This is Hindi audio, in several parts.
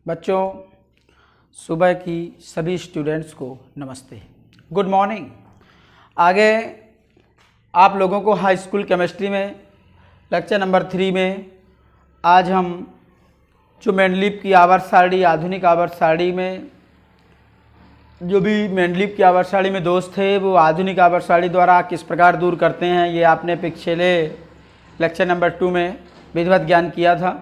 बच्चों, सुबह की सभी स्टूडेंट्स को नमस्ते, गुड मॉर्निंग। आगे आप लोगों को हाई स्कूल केमिस्ट्री में लेक्चर नंबर 3 में आज हम जो मेंडलीव की आवर्त सारणी, आधुनिक आवर्त सारणी में जो भी मेंडलीव की आवर्त सारणी में दोष थे वो आधुनिक आवर्त सारणी द्वारा किस प्रकार दूर करते हैं, ये आपने पिछले लेक्चर नंबर 2 में विधिवत ज्ञान किया था।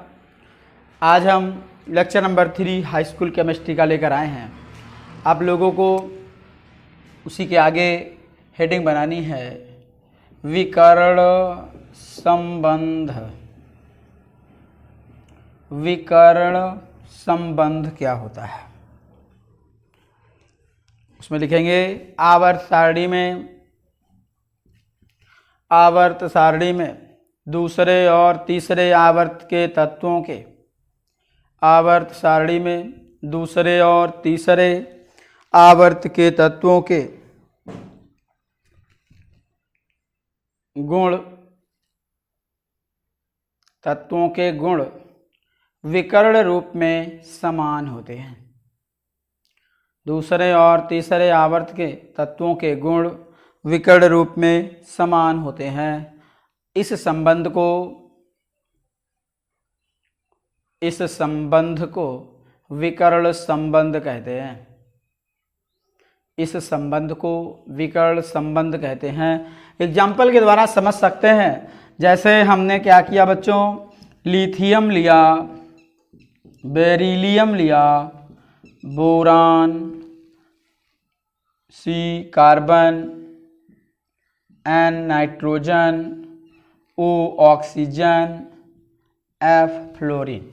आज हम lecture number 3 high school chemistry का लेकर आए हैं। आप लोगों को उसी के आगे हेडिंग बनानी है विकर्ण संबंध। विकर्ण संबंध क्या होता है उसमें लिखेंगे आवर्त सारणी में दूसरे और तीसरे आवर्त के तत्वों के, आवर्त सारणी में दूसरे और तीसरे आवर्त के तत्वों के गुण विकर्ण रूप में समान होते हैं। दूसरे और तीसरे आवर्त के तत्वों के गुण विकर्ण रूप में समान होते हैं। इस संबंध को विकर्ण संबंध कहते हैं। इस संबंध को विकर्ण संबंध कहते हैं। एग्जाम्पल के द्वारा समझ सकते हैं। जैसे हमने क्या किया बच्चों, लिथियम लिया, बेरिलियम लिया, बोरान, सी कार्बन, एन नाइट्रोजन, ओ ऑक्सीजन, एफ फ्लोरीन।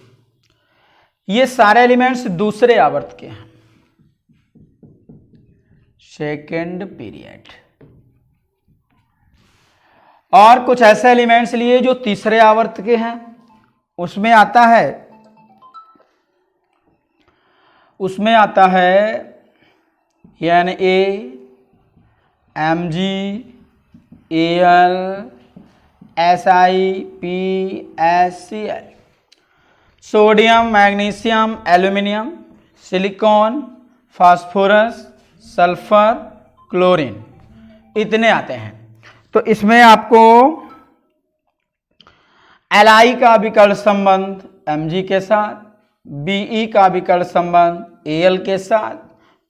ये सारे एलिमेंट्स दूसरे आवर्त के हैं, सेकेंड पीरियड। और कुछ ऐसे एलिमेंट्स लिए जो तीसरे आवर्त के हैं। उसमें आता है Na, Mg, Al, Si, P, HCl, sodium, magnesium, aluminium, silicon, phosphorus, sulphur, chlorine, इतने आते हैं। तो इसमें आपको Li का विकर्ण संबंध Mg के साथ, Be का विकर्ण संबंध Al के साथ,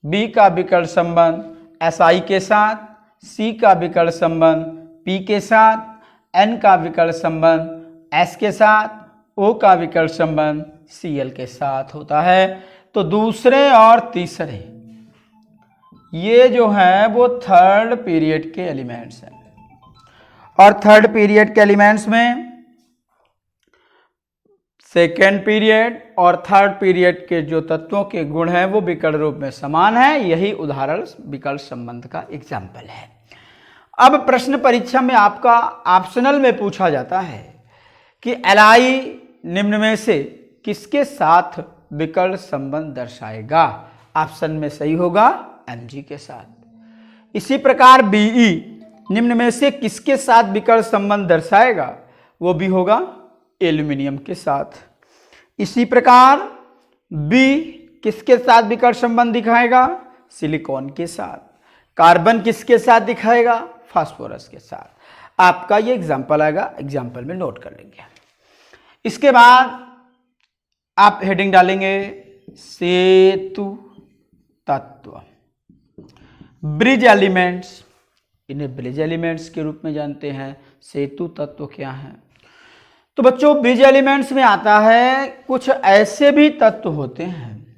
B का विकर्ण संबंध Si के साथ, C का विकर्ण संबंध P के साथ, N का विकर्ण संबंध S के साथ, O का विकर्ण संबंध Cl के साथ होता है। तो दूसरे और तीसरे ये जो है वो थर्ड पीरियड के एलिमेंट्स हैं। और थर्ड पीरियड के एलिमेंट्स में सेकेंड पीरियड और थर्ड पीरियड के जो तत्वों के गुण हैं वो विकर्ण रूप में समान है। यही उदाहरण विकर्ण संबंध का एग्जाम्पल है। अब प्रश्न परीक्षा में आपका ऑप्शनल में पूछा जाता है कि Li निम्न में से किसके साथ विकर्ण संबंध दर्शाएगा। ऑप्शन में सही होगा Mg के साथ। इसी प्रकार Be निम्न में से किसके साथ विकर्ण संबंध दर्शाएगा, वो भी होगा एल्यूमिनियम के साथ। इसी प्रकार B किसके साथ विकर्ण संबंध दिखाएगा, सिलिकॉन के साथ। कार्बन किसके साथ दिखाएगा, फास्फोरस के साथ। आपका ये एग्जाम्पल आएगा, एग्जाम्पल में नोट कर लेंगे। इसके बाद आप हेडिंग डालेंगे सेतु तत्व, ब्रिज एलिमेंट्स। इन्हें ब्रिज एलिमेंट्स के रूप में जानते हैं। सेतु तत्व क्या है? तो बच्चों, ब्रिज एलिमेंट्स में आता है कुछ ऐसे भी तत्व होते हैं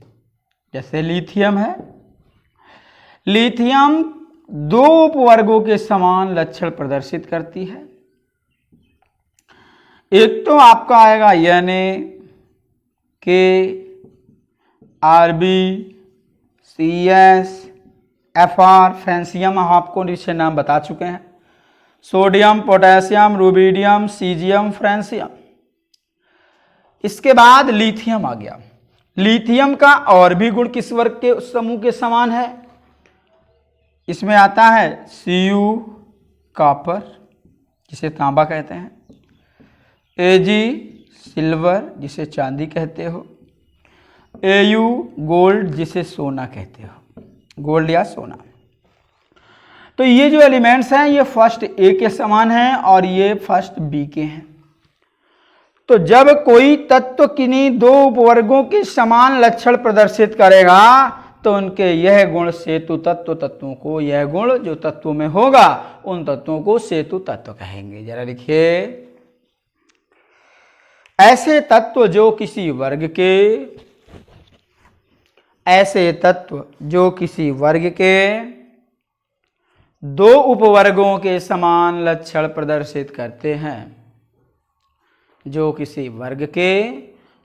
जैसे लिथियम है। लिथियम दो उपवर्गों के समान लक्षण प्रदर्शित करती है। एक तो आपका आएगा Na, K, Rb, CS, Fr, francium आपको नीचे नाम बता चुके हैं। Sodium, potassium, rubidium, caesium, francium. इसके बाद लिथियम आ गया। लिथियम का और भी गुण किस वर्ग के समूह के समान है? इसमें आता है Cu, कॉपर जिसे तांबा कहते हैं, Ag, सिल्वर जिसे चांदी कहते हो, Au गोल्ड, जिसे सोना कहते हो, गोल्ड या सोना। तो ये जो एलिमेंट्स हैं ये फर्स्ट ए के समान हैं और ये फर्स्ट बी के हैं। तो जब कोई तत्व किन्हीं दो उपवर्गों के समान लक्षण प्रदर्शित करेगा तो उनके यह गुण सेतु तत्वों को, यह गुण जो तत्वों में होगा उन तत्वों को सेतु तत्व कहेंगे। जरा लिखिए, ऐसे तत्व जो किसी वर्ग के, ऐसे तत्व जो किसी वर्ग के दो उपवर्गों के समान लक्षण प्रदर्शित करते हैं, जो किसी वर्ग के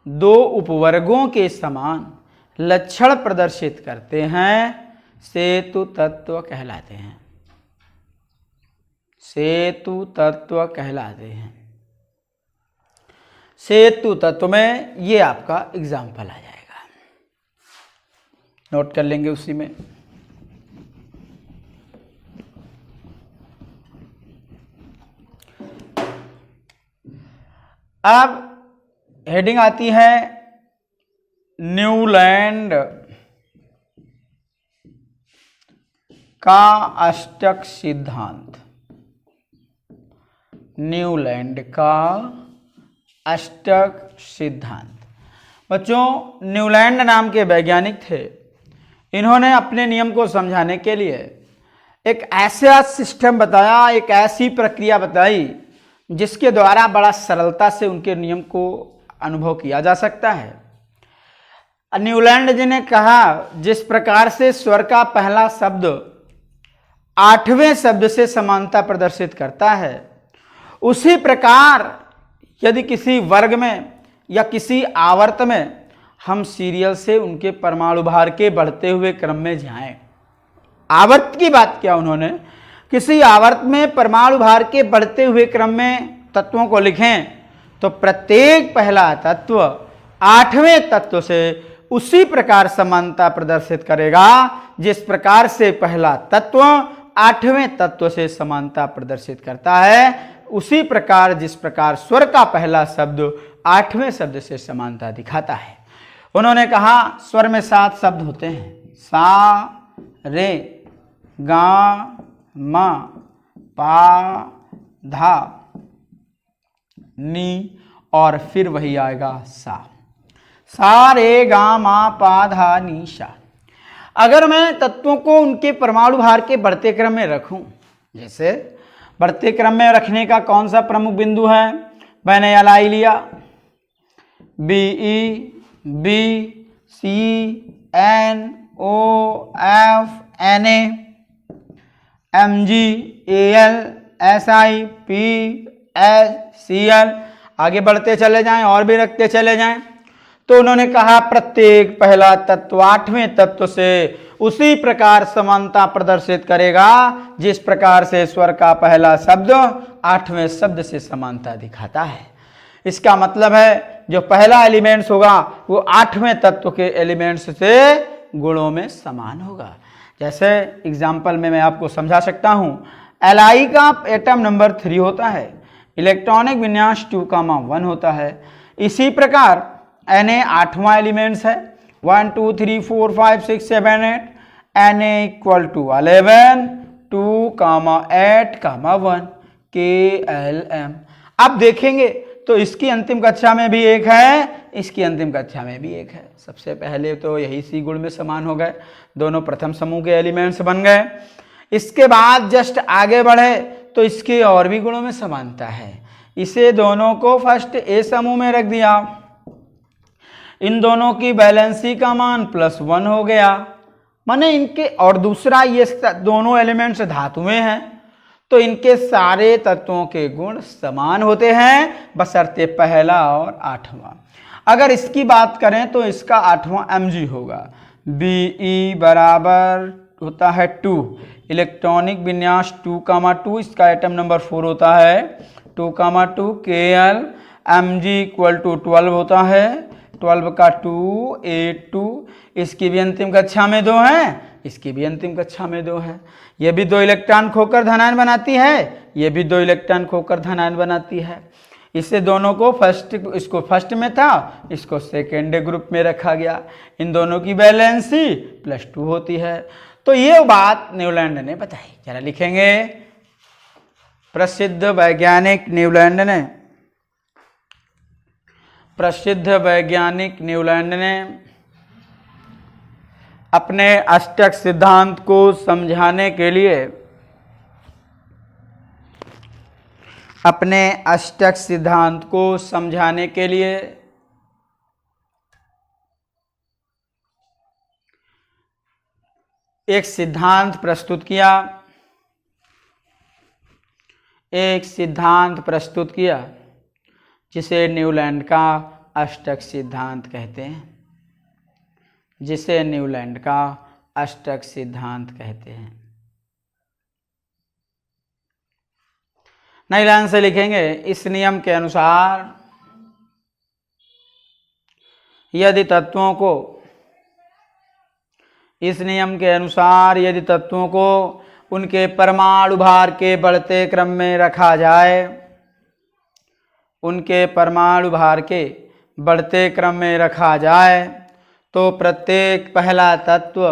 दो उपवर्गों के समान लक्षण प्रदर्शित करते हैं, सेतु तत्व कहलाते हैं, सेतु तत्व कहलाते हैं। सेतु तत्व में ये आपका एग्जाम्पल आ जाएगा, नोट कर लेंगे उसी में। अब हेडिंग आती है न्यूलैंड का अष्टक सिद्धांत। न्यूलैंड का अष्टक सिद्धांत। बच्चों, न्यूलैंड नाम के वैज्ञानिक थे। इन्होंने अपने नियम को समझाने के लिए एक ऐसा सिस्टम बताया, एक ऐसी प्रक्रिया बताई जिसके द्वारा बड़ा सरलता से उनके नियम को अनुभव किया जा सकता है। न्यूलैंड जी ने कहा, जिस प्रकार से स्वर का पहला शब्द आठवें शब्द से समानता प्रदर्शित करता है, उसी प्रकार यदि किसी वर्ग में या किसी आवर्त में हम सीरियल से उनके परमाणु भार के बढ़ते हुए क्रम में जाएं, आवर्त की बात किया उन्होंने, किसी आवर्त में परमाणु भार के बढ़ते हुए क्रम में तत्वों को लिखें तो प्रत्येक पहला तत्व आठवें तत्व से उसी प्रकार समानता प्रदर्शित करेगा जिस प्रकार से पहला तत्व आठवें तत्व से समानता प्रदर्शित करता है। उसी प्रकार जिस प्रकार स्वर का पहला शब्द आठवें शब्द से समानता दिखाता है। उन्होंने कहा स्वर में 7 शब्द होते हैं, सा, रे, गा, मा, पा, धा, नी और फिर वही आएगा सा। सा, रे, गा, मा, पा, धा, नी, सा। अगर मैं तत्वों को उनके परमाणु भार के बढ़ते क्रम में रखूं, जैसे बढ़ते क्रम में रखने का कौन सा प्रमुख बिंदु है, मैंने एल लिया, बी ई, बी, सी, एन, ओ, एफ, एन, एम, जी, ए, एल, एस, आई, पी, एस, सी, एल, आगे बढ़ते चले जाएं और भी रखते चले जाएं। तो उन्होंने कहा प्रत्येक पहला तत्व आठवें तत्व से उसी प्रकार समानता प्रदर्शित करेगा जिस प्रकार से स्वर का पहला शब्द आठवें शब्द से समानता दिखाता है। इसका मतलब है जो पहला एलिमेंट्स होगा वो आठवें तत्व के एलिमेंट्स से गुणों में समान होगा। जैसे एग्जाम्पल में मैं आपको समझा सकता हूं, Li का एटम नंबर 3 होता है, इलेक्ट्रॉनिक विन्यास 2,1 होता है। इसी प्रकार Na 8वां एलिमेंट्स है, 1 2 3 4 5 6 7 8, Na इक्वल टू 11 2, 8, 1 KLM। अब देखेंगे तो इसकी अंतिम कक्षा में भी एक है, इसकी अंतिम कक्षा में भी एक है। सबसे पहले तो यही सी गुण में समान हो गए, दोनों प्रथम समूह के एलिमेंट्स बन गए। इसके बाद जस्ट आगे बढ़े तो इसके और भी गुणों में समानता है। इसे दोनों को फर्स्ट ए समूह में रख दिया, इन दोनों की बैलेंसी का मान +1 हो गया, माने इनके, और दूसरा ये दोनों एलिमेंट्स धातुएं हैं तो इनके सारे तत्वों के गुण समान होते हैं बशर्ते पहला और 8वां। अगर इसकी बात करें तो इसका 8वां Mg होगा, Be बराबर होता है 2, इलेक्ट्रॉनिक विन्यास 2,2, इसका एटम नंबर 4 होता है 2,2 Kl, Mg इक्वल टू 12 होता है, 12 का 2 8 2, इसकी भी अंतिम कक्षा में 2 है, इसकी भी अंतिम कक्षा में 2 है। ये भी 2 इलेक्ट्रॉन खोकर धनायन बनाती है, ये भी 2 इलेक्ट्रॉन खोकर धनायन बनाती है। इसे दोनों को इसको फर्स्ट में था, इसको सेकेंड ग्रुप में रखा गया। इन दोनों की वैलेंसी +2 होती है। तो ये बात न्यूलैंड ने बताई। जरा लिखेंगे, प्रसिद्ध वैज्ञानिक न्यूलैंड ने अपने अष्टक सिद्धांत को समझाने के लिए एक सिद्धांत प्रस्तुत किया जिसे न्यूलैंड का अष्टक सिद्धांत कहते हैं। नई लाइन से लिखेंगे, इस नियम के अनुसार यदि तत्वों को उनके परमाणु भार के बढ़ते क्रम में रखा जाए, तो प्रत्येक पहला तत्व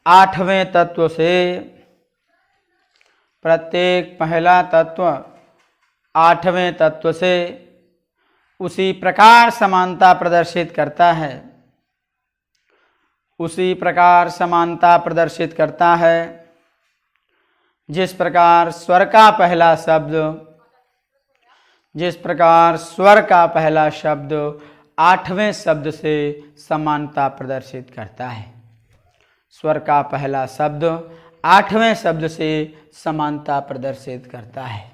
आठवें तत्व से उसी प्रकार समानता प्रदर्शित करता है जिस प्रकार स्वर का पहला शब्द आठवें शब्द से समानता प्रदर्शित करता है। स्वर का पहला शब्द आठवें शब्द से समानता प्रदर्शित करता है।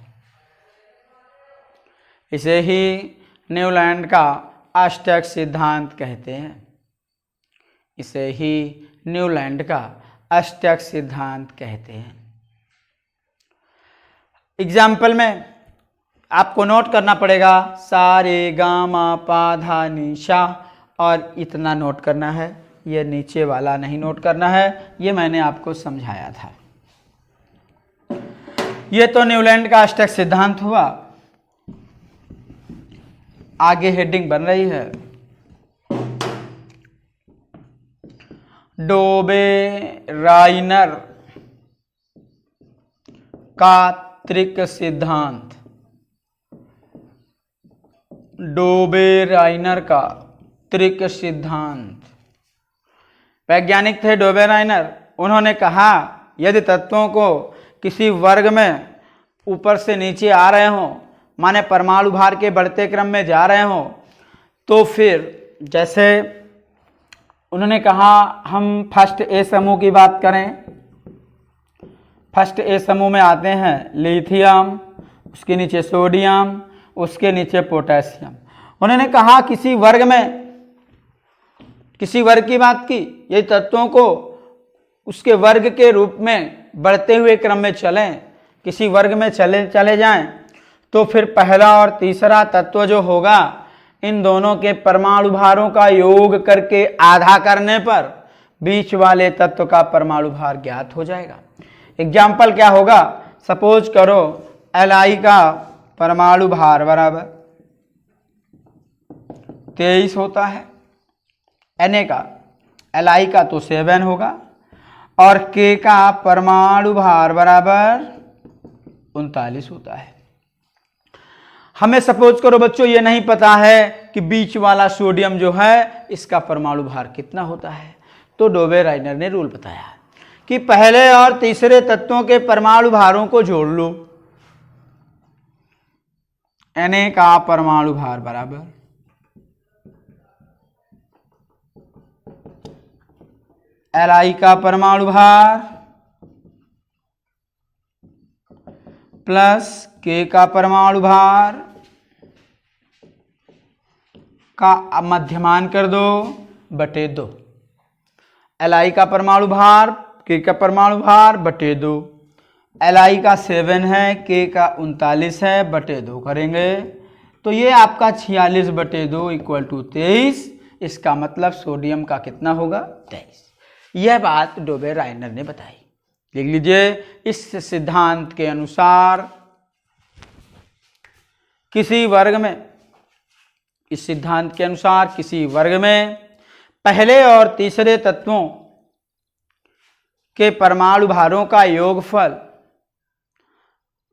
इसे ही न्यूलैंड का अष्टक सिद्धांत कहते हैं। एग्जाम्पल में आपको नोट करना पड़ेगा, सा रे गा मा पा धा नी सा, और इतना नोट करना है, ये नीचे वाला नहीं नोट करना है, ये मैंने आपको समझाया था। ये तो न्यूलैंड का अष्टक सिद्धांत हुआ। आगे हेडिंग बन रही है, डोबे-राइनर का त्रिक सिद्धांत। वैज्ञानिक थे डोबे-राइनर। उन्होंने कहा, यदि तत्वों को किसी वर्ग में ऊपर से नीचे आ रहे हों, माने परमाणु भार के बढ़ते क्रम में जा रहे हों, तो फिर जैसे उन्होंने कहा, हम फर्स्ट ए समूह की बात करें। फर्स्ट ए समूह में आते हैं लिथियम, उसके नीचे सोडियम, उसके नीचे पोटेशियम। उन्होंने कहा किसी वर्ग की बात की, ये तत्वों को उसके वर्ग के रूप में बढ़ते हुए क्रम में चलें, किसी वर्ग में चले जाएं, तो फिर पहला और तीसरा तत्व जो होगा, इन दोनों के परमाणु भारों का योग करके आधा करने पर बीच वाले तत्व का परमाणु भार ज्ञात हो जाएगा। एग्जाम्पल क्या होगा, सपोज करो Li का परमाणु भार बराबर 23 होता है, Na का Li का तो 7 होगा, और K का परमाणु भार बराबर 39 होता है। हमें सपोज करो बच्चों ये नहीं पता है कि बीच वाला सोडियम जो है इसका परमाणु भार कितना होता है, तो डोबे-राइनर ने रूल बताया कि पहले और तीसरे तत्वों के परमाणु भारों को जोड़ लो। Na का परमाणु भार बराबर Li का परमाणु भार प्लस K का परमाणु भार का मध्यमान कर दो बटे 2। Li का परमाणु भार, K का परमाणु भार बटे 2। Li का 7 है, K का 39 है, बटे 2 करेंगे तो ये आपका 46 बटे 2 इक्वल टू 23। इसका मतलब सोडियम का कितना होगा 23। यह बात डोबे-राइनर ने बताई। लिख लीजिए, इस सिद्धांत के अनुसार किसी वर्ग में, इस सिद्धांत के अनुसार किसी वर्ग में पहले और तीसरे तत्वों के परमाणु भारों का योगफल,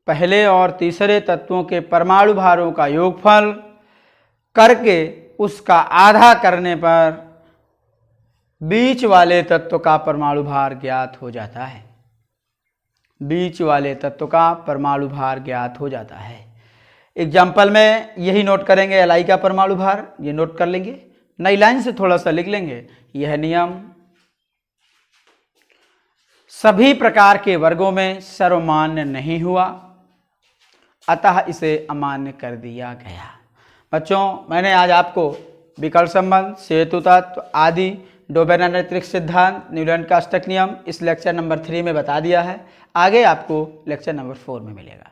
पहले और तीसरे तत्वों के परमाणु भारों का योगफल करके उसका आधा करने पर बीच वाले तत्व का परमाणु भार ज्ञात हो जाता है। बीच वाले तत्व का परमाणु भार ज्ञात हो जाता है। एग्जाम्पल में यही नोट करेंगे, Li का परमाणु भार ये नोट कर लेंगे, नई लाइन से थोड़ा सा लिख लेंगे। यह नियम सभी प्रकार के वर्गों में सर्वमान्य नहीं हुआ, अतः इसे अमान्य कर दिया गया। बच्चों, मैंने आज आपको विकल्प संबंध, सेतु तत्व आदि, डोबेन सिद्धांत, न्यूटन का अष्टक नियम इस लेक्चर नंबर 3 में बता दिया है। आगे आपको लेक्चर नंबर 4 में मिलेगा।